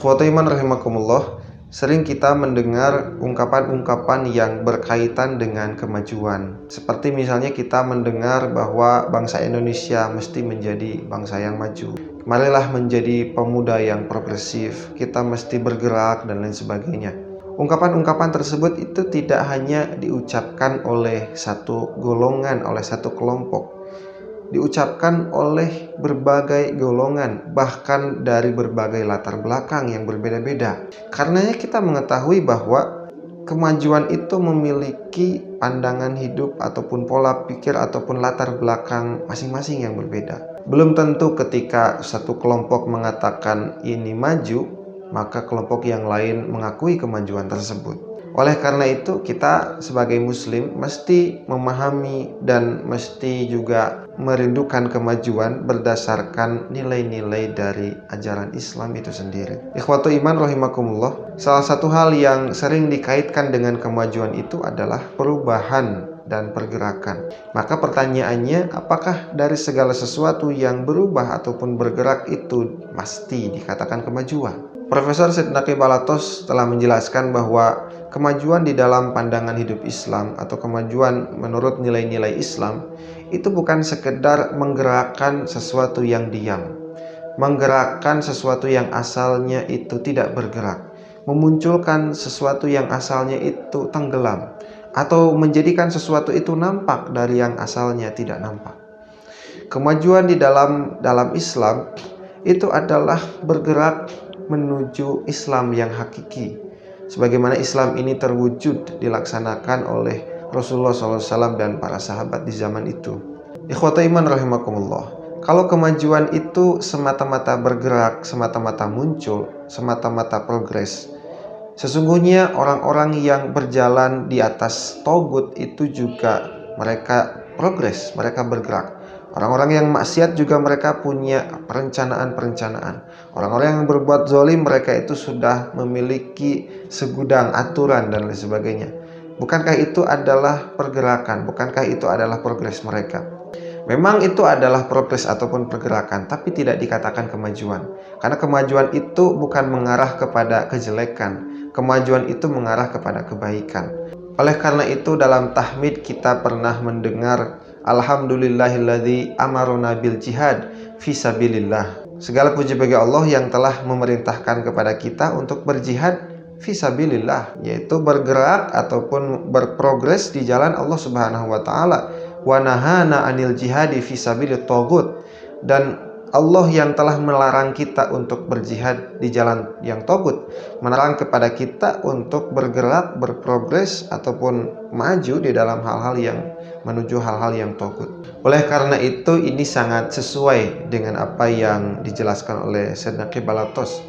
Ikhwatu iman rahimakumullah, sering kita mendengar ungkapan-ungkapan yang berkaitan dengan kemajuan. Seperti misalnya kita mendengar bahwa bangsa Indonesia mesti menjadi bangsa yang maju. Marilah menjadi pemuda yang progresif, kita mesti bergerak dan lain sebagainya. Ungkapan-ungkapan tersebut itu tidak hanya diucapkan oleh satu golongan, oleh satu kelompok, diucapkan oleh berbagai golongan, bahkan dari berbagai latar belakang yang berbeda-beda. Karenanya kita mengetahui bahwa kemajuan itu memiliki pandangan hidup ataupun pola pikir ataupun latar belakang masing-masing yang berbeda. Belum tentu ketika satu kelompok mengatakan ini maju, maka kelompok yang lain mengakui kemajuan tersebut. Oleh karena itu, kita sebagai muslim mesti memahami dan mesti juga merindukan kemajuan berdasarkan nilai-nilai dari ajaran Islam itu sendiri. Ikhwatu iman rahimakumullah, salah satu hal yang sering dikaitkan dengan kemajuan itu adalah perubahan dan pergerakan. Maka pertanyaannya, apakah dari segala sesuatu yang berubah ataupun bergerak itu pasti dikatakan kemajuan? Profesor Syed Naqib Al-Athos telah menjelaskan bahwa kemajuan di dalam pandangan hidup Islam atau kemajuan menurut nilai-nilai Islam itu bukan sekedar menggerakkan sesuatu yang diam, menggerakkan sesuatu yang asalnya itu tidak bergerak, memunculkan sesuatu yang asalnya itu tenggelam, atau menjadikan sesuatu itu nampak dari yang asalnya tidak nampak. Kemajuan di dalam Islam itu adalah bergerak menuju Islam yang hakiki, sebagaimana Islam ini terwujud dilaksanakan oleh Rasulullah SAW dan para sahabat di zaman itu. Ikhwata iman rahimakumullah, kalau kemajuan itu semata-mata bergerak, semata-mata muncul, semata-mata progres, sesungguhnya orang-orang yang berjalan di atas togut itu juga mereka progres, mereka bergerak. Orang-orang yang maksiat juga mereka punya perencanaan-perencanaan. Orang-orang yang berbuat zalim mereka itu sudah memiliki segudang aturan dan lain sebagainya. Bukankah itu adalah pergerakan? Bukankah itu adalah progres mereka? Memang itu adalah progres ataupun pergerakan, tapi tidak dikatakan kemajuan. Karena kemajuan itu bukan mengarah kepada kejelekan. Kemajuan itu mengarah kepada kebaikan. Oleh karena itu dalam tahmid kita pernah mendengar Alhamdulillahilladzi amarona bil jihad fisabilillah. Segala puji bagi Allah yang telah memerintahkan kepada kita untuk berjihad fisabilillah, yaitu bergerak ataupun berprogres di jalan Allah Subhanahu wa taala. Wa nahana anil jihadi fisabilit taghut, dan Allah yang telah melarang kita untuk berjihad di jalan yang togut, melarang kepada kita untuk bergerak, berprogres ataupun maju di dalam hal-hal yang menuju hal-hal yang togut. Oleh karena itu ini sangat sesuai dengan apa yang dijelaskan oleh Syed Naqib Al-Athos,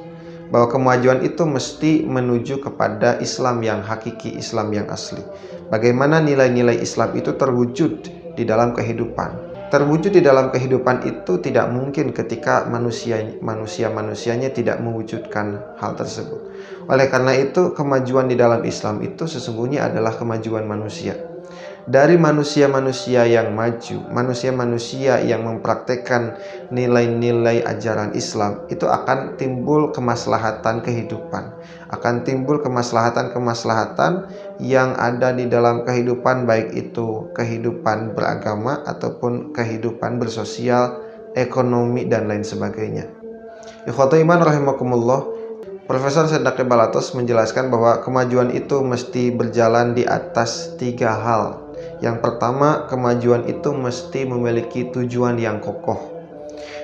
bahwa kemajuan itu mesti menuju kepada Islam yang hakiki, Islam yang asli. Bagaimana nilai-nilai Islam itu terwujud di dalam kehidupan. Terwujud di dalam kehidupan itu tidak mungkin ketika manusia-manusianya tidak mewujudkan hal tersebut. Oleh karena itu kemajuan di dalam Islam itu sesungguhnya adalah kemajuan manusia. Dari manusia-manusia yang maju, manusia-manusia yang mempraktekkan nilai-nilai ajaran Islam, itu akan timbul kemaslahatan kehidupan, akan timbul kemaslahatan-kemaslahatan yang ada di dalam kehidupan, baik itu kehidupan beragama ataupun kehidupan bersosial, ekonomi dan lain sebagainya. Ikhwatu iman rahimakumullah, Profesor Syed Naqib Al-Athos menjelaskan bahwa kemajuan itu mesti berjalan di atas 3 hal. Yang pertama, kemajuan itu mesti memiliki tujuan yang kokoh.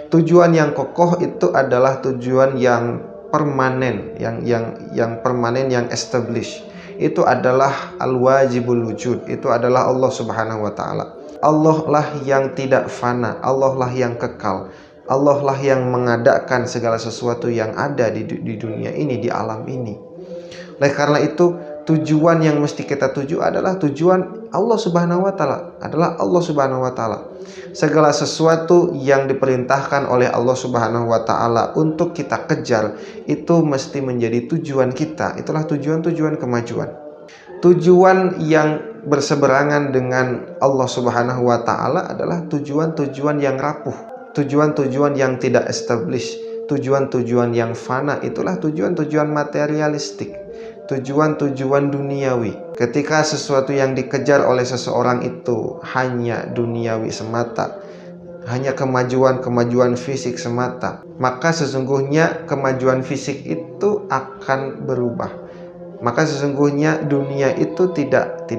Tujuan yang kokoh itu adalah tujuan yang permanen, yang permanen, yang established. Itu adalah al-wajibul wujud, itu adalah Allah Subhanahu wa taala. Allah lah yang tidak fana, Allah lah yang kekal. Allah lah yang mengadakan segala sesuatu yang ada di dunia ini, di alam ini. Oleh karena itu, tujuan yang mesti kita tuju adalah tujuan Allah Subhanahu wa taala, adalah Allah Subhanahu wa taala. Segala sesuatu yang diperintahkan oleh Allah Subhanahu wa taala untuk kita kejar itu mesti menjadi tujuan kita. Itulah tujuan-tujuan kemajuan. Tujuan yang berseberangan dengan Allah Subhanahu wa taala adalah tujuan-tujuan yang rapuh, tujuan-tujuan yang tidak established, tujuan-tujuan yang fana itulah tujuan-tujuan materialistik, tujuan-tujuan duniawi. Ketika sesuatu yang dikejar oleh seseorang itu hanya duniawi semata, hanya kemajuan fisik semata, maka sesungguhnya kemajuan fisik itu akan berubah. Maka sesungguhnya dunia itu tidak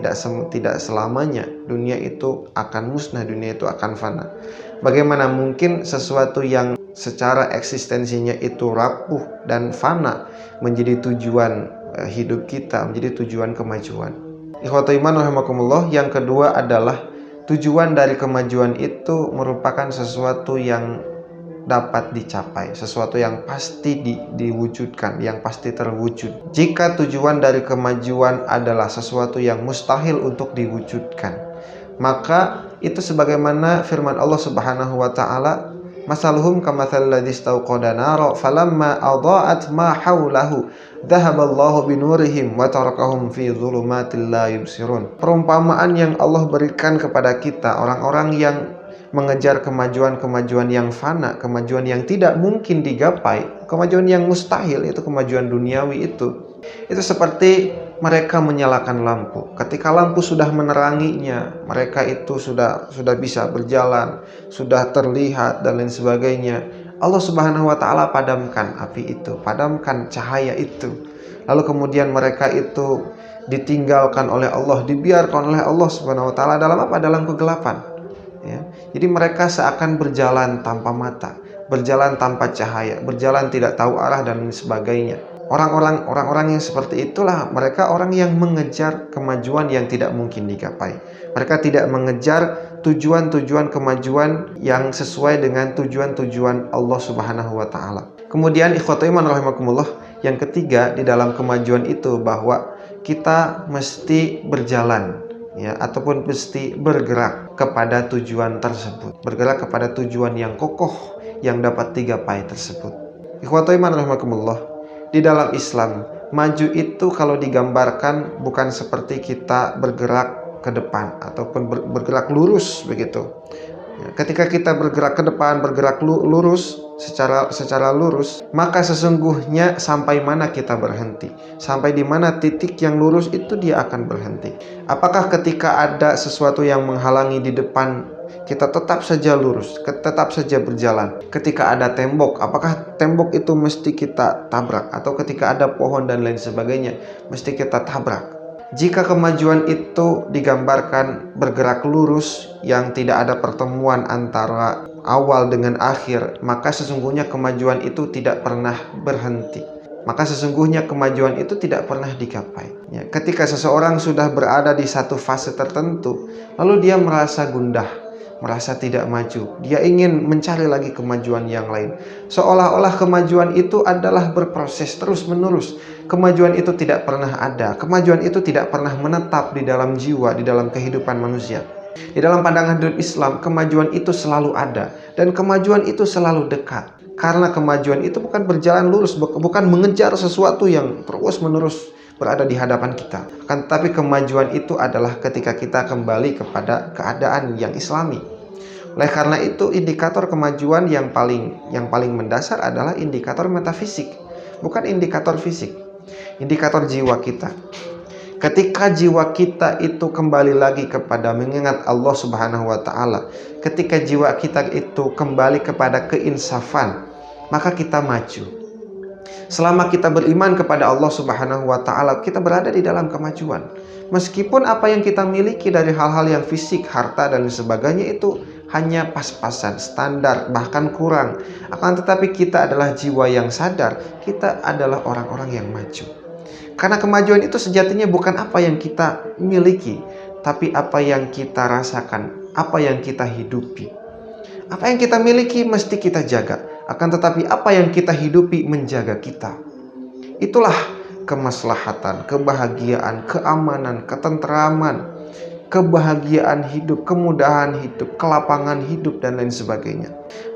selamanya. Dunia itu akan musnah, dunia itu akan fana. Bagaimana mungkin sesuatu yang secara eksistensinya itu rapuh dan fana menjadi tujuan hidup kita, menjadi tujuan kemajuan. Ikhwatul iman rahimakumullah, yang kedua adalah tujuan dari kemajuan itu merupakan sesuatu yang dapat dicapai, sesuatu yang pasti diwujudkan, yang pasti terwujud. Jika tujuan dari kemajuan adalah sesuatu yang mustahil untuk diwujudkan, maka itu sebagaimana firman Allah Subhanahu wa taala, masaluhum kamatsalil ladzi istauqada nara falamma adaa'at ma haulahu dhahaballahu binurihim wa tarakahum fi dhulumatil la yubsirun. Perumpamaan yang Allah berikan kepada kita, orang-orang yang mengejar kemajuan-kemajuan yang fana, kemajuan yang tidak mungkin digapai, kemajuan yang mustahil, itu kemajuan duniawi itu seperti mereka menyalakan lampu. Ketika lampu sudah meneranginya, mereka itu sudah bisa berjalan, sudah terlihat dan lain sebagainya. Allah Subhanahu wa taala padamkan api itu, padamkan cahaya itu. Lalu kemudian mereka itu ditinggalkan oleh Allah, dibiarkan oleh Allah Subhanahu wa taala dalam apa? Dalam kegelapan. Ya. Jadi mereka seakan berjalan tanpa mata, berjalan tanpa cahaya, berjalan tidak tahu arah dan sebagainya. Orang-orang yang seperti itulah mereka orang yang mengejar kemajuan yang tidak mungkin digapai. Mereka tidak mengejar tujuan-tujuan kemajuan yang sesuai dengan tujuan-tujuan Allah Subhanahu wa taala. Kemudian ikhwatul iman rahimakumullah, yang ketiga di dalam kemajuan itu bahwa kita mesti berjalan, ya, ataupun mesti bergerak kepada tujuan tersebut, bergerak kepada tujuan yang kokoh yang dapat digapai tersebut. Ikhwatul iman rahimakumullah, di dalam Islam maju itu kalau digambarkan bukan seperti kita bergerak ke depan ataupun bergerak lurus begitu. Ketika kita bergerak ke depan, bergerak lurus secara lurus, maka sesungguhnya sampai mana kita berhenti, sampai di mana titik yang lurus itu dia akan berhenti. Apakah ketika ada sesuatu yang menghalangi di depan, kita tetap saja lurus, tetap saja berjalan? Ketika ada tembok, apakah tembok itu mesti kita tabrak? Atau ketika ada pohon dan lain sebagainya, mesti kita tabrak? Jika kemajuan itu digambarkan bergerak lurus yang tidak ada pertemuan antara awal dengan akhir, maka sesungguhnya kemajuan itu tidak pernah berhenti. Maka sesungguhnya kemajuan itu tidak pernah digapai. Ya, ketika seseorang sudah berada di satu fase tertentu, lalu dia merasa gundah, merasa tidak maju, dia ingin mencari lagi kemajuan yang lain. Seolah-olah kemajuan itu adalah berproses terus-menerus. Kemajuan itu tidak pernah ada. Kemajuan itu tidak pernah menetap di dalam jiwa, di dalam kehidupan manusia. Di dalam pandangan hidup Islam, kemajuan itu selalu ada dan kemajuan itu selalu dekat. Karena kemajuan itu bukan berjalan lurus, bukan mengejar sesuatu yang terus-menerus berada di hadapan kita. Akan tetapi kemajuan itu adalah ketika kita kembali kepada keadaan yang islami. Oleh karena itu, indikator kemajuan yang paling mendasar adalah indikator metafisik, bukan indikator fisik. Indikator jiwa kita. Ketika jiwa kita itu kembali lagi kepada mengingat Allah Subhanahu wa taala, ketika jiwa kita itu kembali kepada keinsafan, maka kita maju. Selama kita beriman kepada Allah Subhanahu wa taala, kita berada di dalam kemajuan. Meskipun apa yang kita miliki dari hal-hal yang fisik, harta dan sebagainya itu hanya pas-pasan, standar, bahkan kurang. Akan tetapi kita adalah jiwa yang sadar, kita adalah orang-orang yang maju. Karena kemajuan itu sejatinya bukan apa yang kita miliki, tapi apa yang kita rasakan, apa yang kita hidupi. Apa yang kita miliki mesti kita jaga, akan tetapi apa yang kita hidupi menjaga kita. Itulah kemaslahatan, kebahagiaan, keamanan, ketenteraman, kebahagiaan hidup, kemudahan hidup, kelapangan hidup, dan lain sebagainya.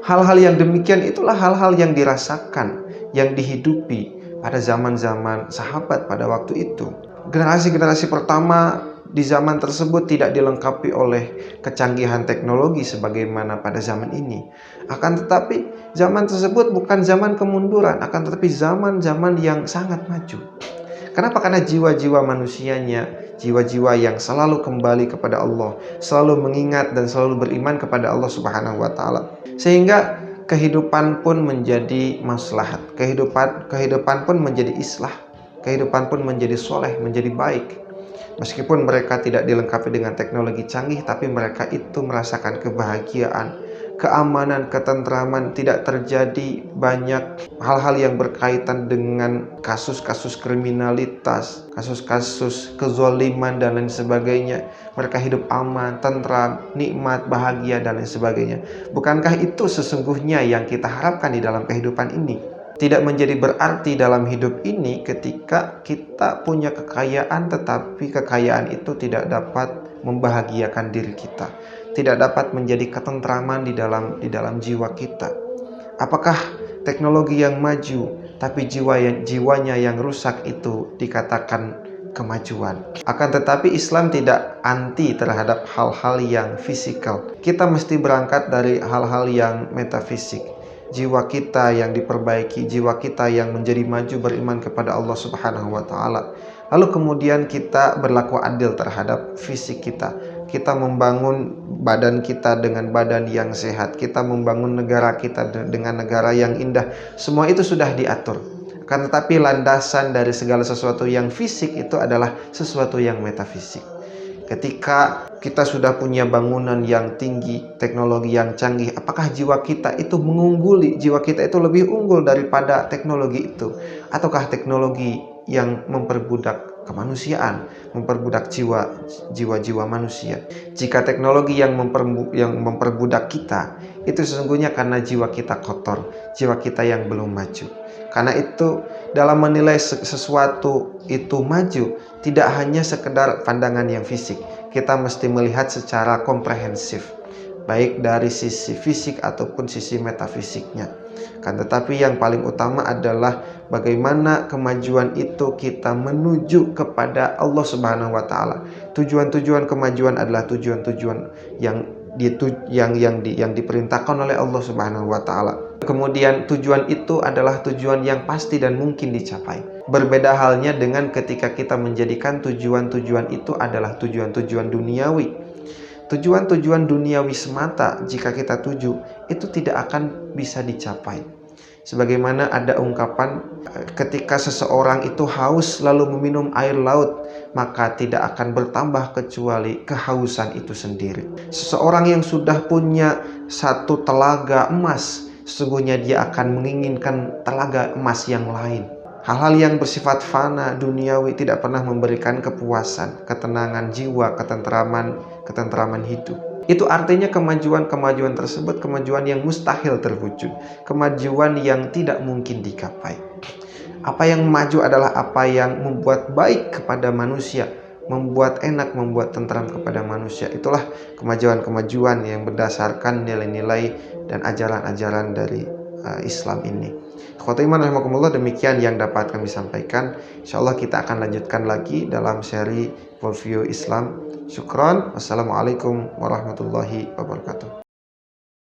Hal-hal yang demikian itulah hal-hal yang dirasakan, yang dihidupi pada zaman-zaman sahabat pada waktu itu. Generasi-generasi pertama di zaman tersebut tidak dilengkapi oleh kecanggihan teknologi sebagaimana pada zaman ini. Akan tetapi zaman tersebut bukan zaman kemunduran, akan tetapi zaman-zaman yang sangat maju. Kenapa? Karena jiwa-jiwa manusianya, jiwa-jiwa yang selalu kembali kepada Allah, selalu mengingat dan selalu beriman kepada Allah Subhanahu wa taala. Sehingga kehidupan pun menjadi maslahat, kehidupan pun menjadi islah, kehidupan pun menjadi soleh, menjadi baik. Meskipun mereka tidak dilengkapi dengan teknologi canggih, tapi mereka itu merasakan kebahagiaan, keamanan, ketentraman, tidak terjadi banyak hal-hal yang berkaitan dengan kasus-kasus kriminalitas, kasus-kasus kezaliman dan lain sebagainya. Mereka hidup aman, tentram, nikmat, bahagia dan lain sebagainya. Bukankah itu sesungguhnya yang kita harapkan di dalam kehidupan ini? Tidak menjadi berarti dalam hidup ini ketika kita punya kekayaan tetapi kekayaan itu tidak dapat membahagiakan diri kita, tidak dapat menjadi ketentraman di dalam jiwa kita. Apakah teknologi yang maju tapi jiwanya yang rusak itu dikatakan kemajuan? Akan tetapi Islam tidak anti terhadap hal-hal yang fisikal. Kita mesti berangkat dari hal-hal yang metafisik. Jiwa kita yang diperbaiki, jiwa kita yang menjadi maju beriman kepada Allah Subhanahu wa taala. Lalu kemudian kita berlaku adil terhadap fisik kita. Kita membangun badan kita dengan badan yang sehat. Kita membangun negara kita dengan negara yang indah. Semua itu sudah diatur. Akan tetapi landasan dari segala sesuatu yang fisik itu adalah sesuatu yang metafisik. Ketika kita sudah punya bangunan yang tinggi, teknologi yang canggih, apakah jiwa kita itu mengungguli, jiwa kita itu lebih unggul daripada teknologi itu? Ataukah teknologi yang memperbudak kemanusiaan, memperbudak jiwa-jiwa manusia? Jika teknologi yang memperbudak kita, itu sesungguhnya karena jiwa kita kotor, jiwa kita yang belum maju. Karena itu dalam menilai sesuatu itu maju, tidak hanya sekedar pandangan yang fisik. Kita mesti melihat secara komprehensif, baik dari sisi fisik ataupun sisi metafisiknya. Kan tetapi yang paling utama adalah bagaimana kemajuan itu kita menuju kepada Allah Subhanahu wa taala. Tujuan-tujuan kemajuan adalah tujuan-tujuan yang diperintahkan oleh Allah Subhanahu wa taala. Kemudian tujuan itu adalah tujuan yang pasti dan mungkin dicapai. Berbeda halnya dengan ketika kita menjadikan tujuan-tujuan itu adalah tujuan-tujuan duniawi. Tujuan-tujuan duniawi semata jika kita tuju itu tidak akan bisa dicapai. Sebagaimana ada ungkapan, ketika seseorang itu haus lalu meminum air laut, maka tidak akan bertambah kecuali kehausan itu sendiri. Seseorang yang sudah punya satu telaga emas, sesungguhnya dia akan menginginkan telaga emas yang lain. Hal-hal yang bersifat fana, duniawi tidak pernah memberikan kepuasan, ketenangan jiwa, ketentraman hidup. Itu artinya kemajuan tersebut kemajuan yang mustahil terwujud, kemajuan yang tidak mungkin dicapai. Apa yang maju adalah apa yang membuat baik kepada manusia, membuat enak, membuat tentram kepada manusia. Itulah kemajuan-kemajuan yang berdasarkan nilai-nilai dan ajaran-ajaran dari Islam ini. Khotimah rahimakumullah, demikian yang dapat kami sampaikan. Insyaallah kita akan lanjutkan lagi dalam seri Worldview Islam. Syukran. Wassalamualaikum warahmatullahi wabarakatuh.